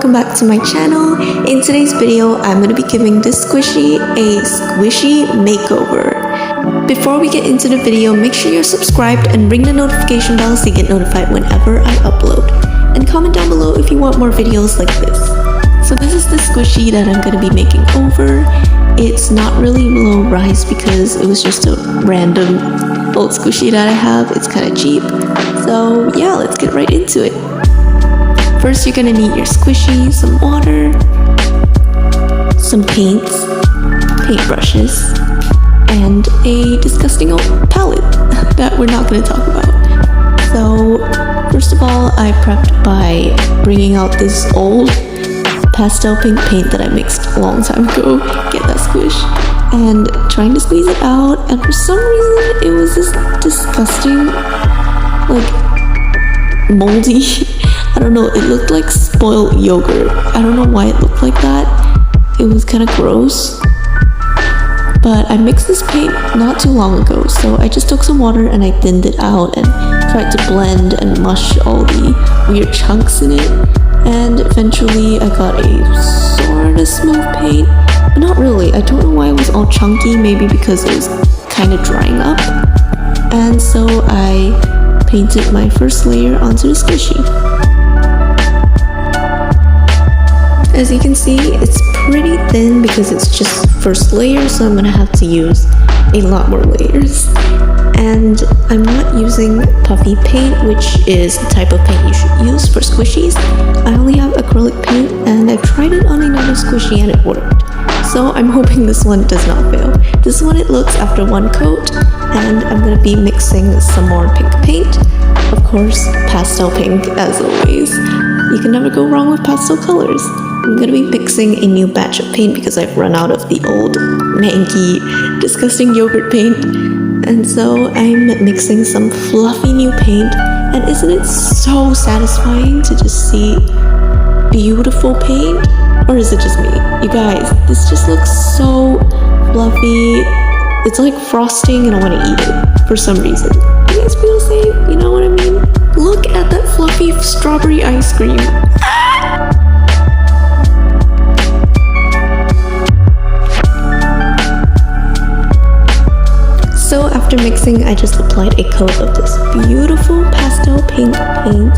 welcome back to my channel. In today's video, I'm going to be giving this squishy a squishy makeover. Before we get into the video, make sure you're subscribed and ring the notification bell so you get notified whenever I upload. And comment down below if you want more videos like this. So this is the squishy that I'm going to be making over. It's not really low rise because it was just a random old squishy that I have. It's kind of cheap. So yeah, let's get right into it. First, you're gonna need your squishy, some water, some paints, paintbrushes, and a disgusting old palette that we're not gonna talk about. So, first of all, I prepped by bringing out this old pastel pink paint that I mixed a long time ago, get that squish, and trying to squeeze it out, and for some reason, it was this disgusting, like, moldy, I don't know, it looked like spoiled yogurt. I don't know why it looked like that. It was kind of gross. But I mixed this paint not too long ago, so I just took some water and I thinned it out and tried to blend and mush all the weird chunks in it. And eventually I got a sort of smooth paint, but not really. I don't know why it was all chunky, maybe because it was kind of drying up. And so I painted my first layer onto the squishy. As you can see, it's pretty thin because it's just first layer, so I'm gonna have to use a lot more layers. And I'm not using puffy paint, which is the type of paint you should use for squishies. I only have acrylic paint, and I've tried it on another squishy and it worked. So I'm hoping this one does not fail. This is what it looks after one coat, and I'm gonna be mixing some more pink paint. Of course, pastel pink as always. You can never go wrong with pastel colors. I'm gonna be mixing a new batch of paint because I've run out of the old, manky, disgusting yogurt paint. And so I'm mixing some fluffy new paint. And isn't it so satisfying to just see beautiful paint? Or is it just me? You guys, this just looks so fluffy. It's like frosting and I wanna eat it for some reason. You guys feel the same? You know what I mean? Look at that fluffy strawberry ice cream. So after mixing, I just applied a coat of this beautiful pastel pink paint.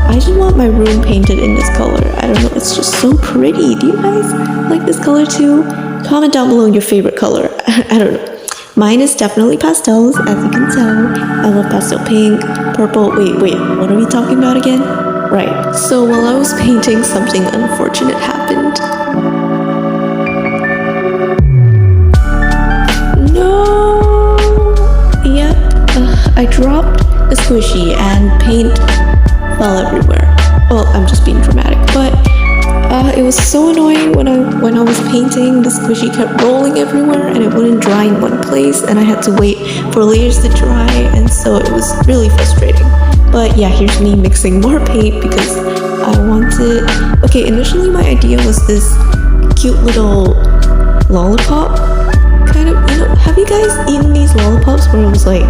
I just want my room painted in this color. I don't know, it's just so pretty. Do you guys like this color too? Comment down below your favorite color. I don't know. Mine is definitely pastels, as you can tell. I love pastel pink, purple. Wait, what are we talking about again? Right, so while I was painting, something unfortunate happened. I dropped the squishy and paint fell everywhere. Well, I'm just being dramatic, but it was so annoying when I was painting. The squishy kept rolling everywhere and it wouldn't dry in one place, and I had to wait for layers to dry, and so it was really frustrating. But yeah, here's me mixing more paint because I wanted... Okay, initially my idea was this cute little lollipop kind of, you know, have you guys eaten these lollipops where it was like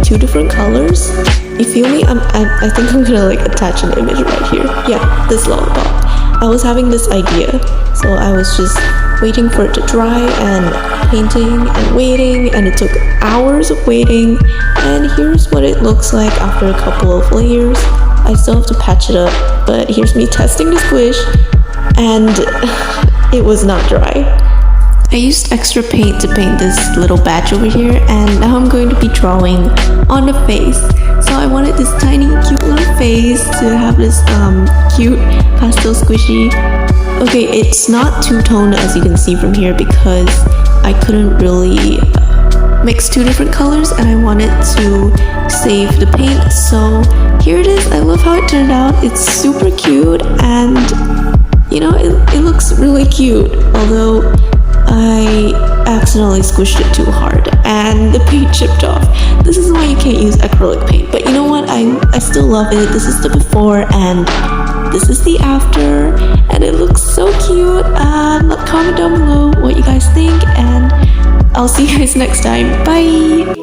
2 different colors? You feel me? I think I'm gonna like attach an image right here. Yeah, this lollipop. I was having this idea, so I was just waiting for it to dry and painting and waiting, and it took hours of waiting, and here's what it looks like after a couple of layers. I still have to patch it up, but here's me testing the squish, and it was not dry. I used extra paint to paint this little batch over here, and now I'm going to be drawing on the face. So I wanted this tiny cute little face to have this cute pastel squishy. Okay, it's not two-toned as you can see from here because I couldn't really mix 2 different colors and I wanted to save the paint. So here it is. I love how it turned out. It's super cute, and you know, it looks really cute, although I accidentally squished it too hard and the paint chipped off. This is why you can't use acrylic paint, but you know what, I still love it. This is the before and this is the after, and it looks so cute. Comment down below what you guys think, and I'll see you guys next time. Bye!